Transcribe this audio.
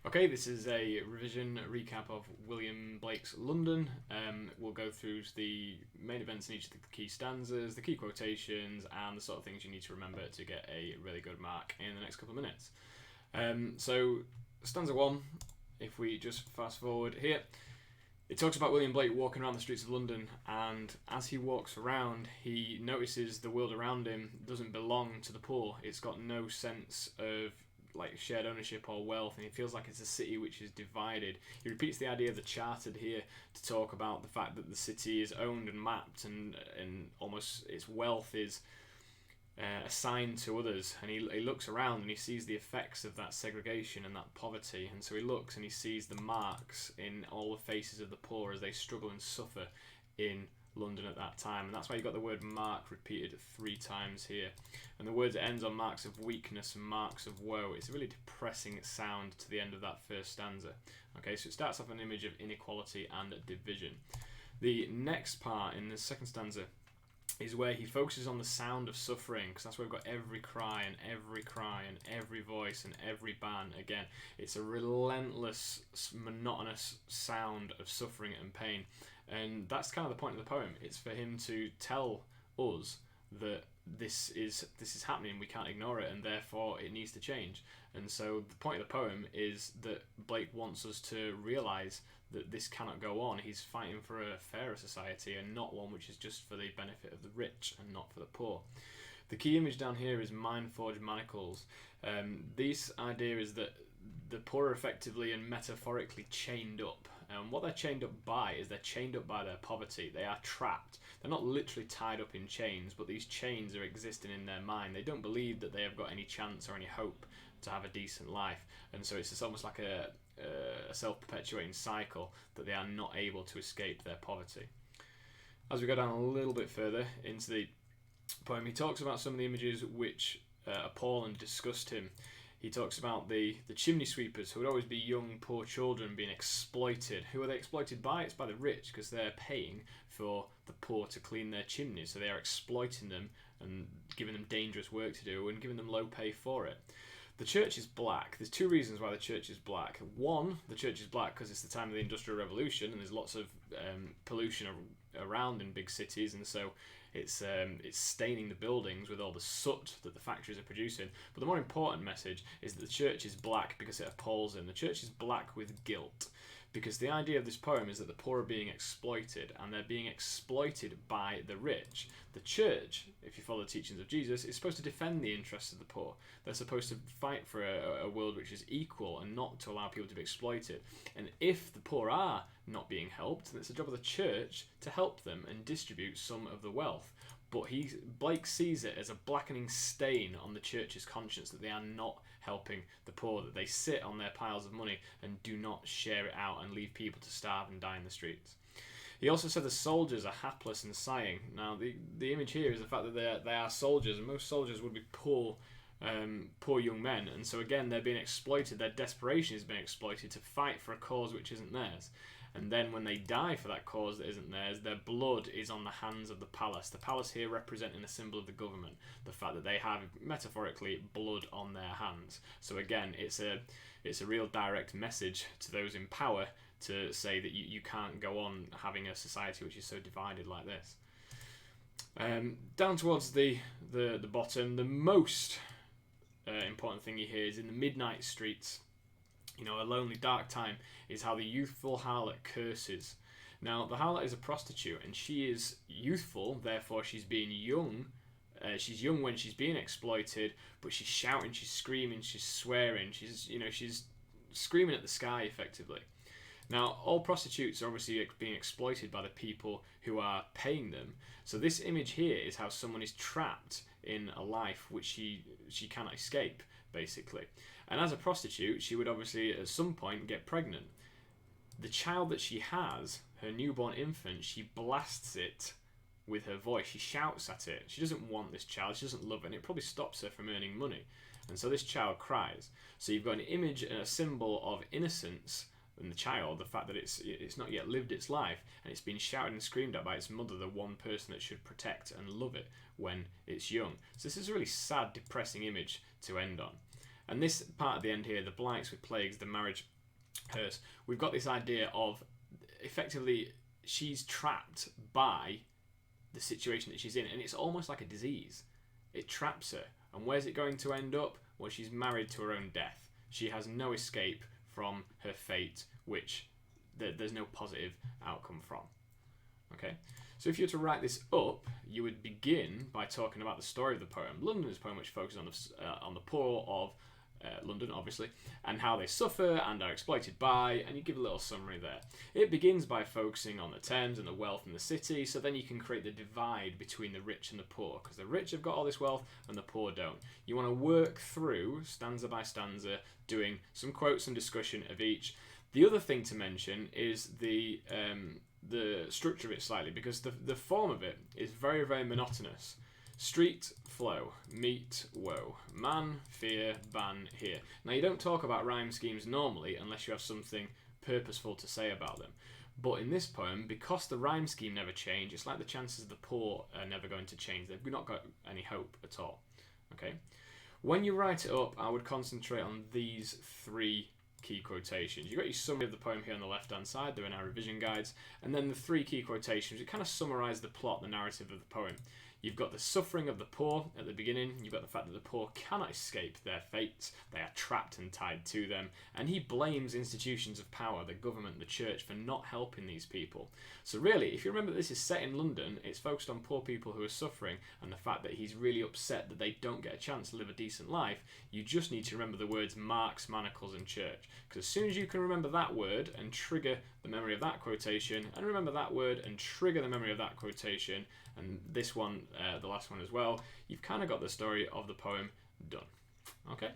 Okay, this is a revision recap of William Blake's London. We'll go through the main events in each of the key stanzas, the key quotations, and the sort of things you need to remember to get a really good mark in the next couple of minutes. So, stanza 1, if we just fast forward here, it talks about William Blake walking around the streets of London, and as he walks around, he notices the world around him doesn't belong to the poor. It's got no sense of shared ownership or wealth, and he feels like it's a city which is divided. He repeats the idea of the chartered here to talk about the fact that the city is owned and mapped, and almost its wealth is assigned to others. And he looks around and he sees the effects of that segregation and that poverty, and so he looks and he sees the marks in all the faces of the poor as they struggle and suffer in London at that time. And that's why you got the word mark repeated 3 times here, and the words it ends on marks of weakness and marks of woe. It's a really depressing sound to the end of that first stanza. Okay, so it starts off an image of inequality and division. The next part in the second stanza is where he focuses on the sound of suffering, because that's where we've got every cry and every voice and every ban. Again, it's a relentless, monotonous sound of suffering and pain. And that's kind of the point of the poem. It's for him to tell us that this is happening, we can't ignore it, and therefore it needs to change. And so the point of the poem is that Blake wants us to realise that this cannot go on. He's fighting for a fairer society, and not one which is just for the benefit of the rich and not for the poor. The key image down here is mind-forged manacles. This idea is that the poor are effectively and metaphorically chained up. And what they're chained up by is they're chained up by their poverty. They are trapped. They're not literally tied up in chains, but these chains are existing in their mind. They don't believe that they have got any chance or any hope to have a decent life. And so it's just almost like a self-perpetuating cycle that they are not able to escape their poverty. As we go down a little bit further into the poem, he talks about some of the images which appall and disgust him. He talks about the chimney sweepers, who would always be young, poor children being exploited. Who are they exploited by? It's by the rich, because they're paying for the poor to clean their chimneys. So they are exploiting them and giving them dangerous work to do and giving them low pay for it. The church is black. There's 2 reasons why the church is black. One, the church is black because it's the time of the Industrial Revolution, and there's lots of pollution around in big cities, and so it's staining the buildings with all the soot that the factories are producing. But the more important message is that the church is black because it appalls him. The church is black with guilt, because the idea of this poem is that the poor are being exploited, and they're being exploited by the rich. The church, if you follow the teachings of Jesus, is supposed to defend the interests of the poor. They're supposed to fight for a world which is equal and not to allow people to be exploited. And if the poor are not being helped, then it's the job of the church to help them and distribute some of the wealth. But Blake sees it as a blackening stain on the church's conscience that they are not helping the poor, that they sit on their piles of money and do not share it out and leave people to starve and die in the streets. He also said the soldiers are hapless and sighing. Now, the image here is the fact that they are soldiers, and most soldiers would be poor young men, and so again they're being exploited. Their desperation is being exploited to fight for a cause which isn't theirs. And then when they die for that cause that isn't theirs, their blood is on the hands of the palace. The palace here representing a symbol of the government, the fact that they have, metaphorically, blood on their hands. So again, it's a real direct message to those in power to say that you can't go on having a society which is so divided like this. Down towards the bottom, the most important thing you hear is in the midnight streets. A lonely dark time is how the youthful harlot curses. Now, the harlot is a prostitute, and she is youthful, therefore she's being young. She's young when she's being exploited, but she's shouting, she's screaming, she's swearing, she's screaming at the sky, effectively. Now, all prostitutes are obviously being exploited by the people who are paying them. So this image here is how someone is trapped in a life which she cannot escape, basically. And as a prostitute, she would obviously at some point get pregnant. The child that she has, her newborn infant, she blasts it with her voice. She shouts at it. She doesn't want this child. She doesn't love it, and it probably stops her from earning money. And so this child cries. So you've got an image and a symbol of innocence in the child, the fact that it's not yet lived its life, and it's been shouted and screamed at by its mother, the one person that should protect and love it when it's young. So this is a really sad, depressing image to end on. And this part at the end here, the blights with plagues, the marriage hers, we've got this idea of effectively she's trapped by the situation that she's in, and it's almost like a disease. It traps her, and where's it going to end up? Well, she's married to her own death. She has no escape from her fate, which there's no positive outcome from. Okay, so if you were to write this up, you would begin by talking about the story of the poem. London is a poem which focuses on the poor of London, obviously, and how they suffer and are exploited by, and you give a little summary there. It begins by focusing on the Thames and the wealth in the city, so then you can create the divide between the rich and the poor, because the rich have got all this wealth and the poor don't. You want to work through, stanza by stanza, doing some quotes and discussion of each. The other thing to mention is the structure of it slightly, because the form of it is very, very monotonous. Street, flow, meet, woe, man, fear, ban, here. Now, you don't talk about rhyme schemes normally unless you have something purposeful to say about them. But in this poem, because the rhyme scheme never changed, it's like the chances of the poor are never going to change. They've not got any hope at all. Okay? When you write it up, I would concentrate on these three key quotations. You've got your summary of the poem here on the left-hand side. They're in our revision guides. And then the three key quotations, it kind of summarise the plot, the narrative of the poem. You've got the suffering of the poor at the beginning. You've got the fact that the poor cannot escape their fates. They are trapped and tied to them. And he blames institutions of power, the government, the church, for not helping these people. So really, if you remember that this is set in London, it's focused on poor people who are suffering and the fact that he's really upset that they don't get a chance to live a decent life. You just need to remember the words marks, manacles, and church. Because as soon as you can remember that word and trigger the memory of that quotation, and remember that word and trigger the memory of that quotation, and this one, the last one as well, you've kind of got the story of the poem done. Okay?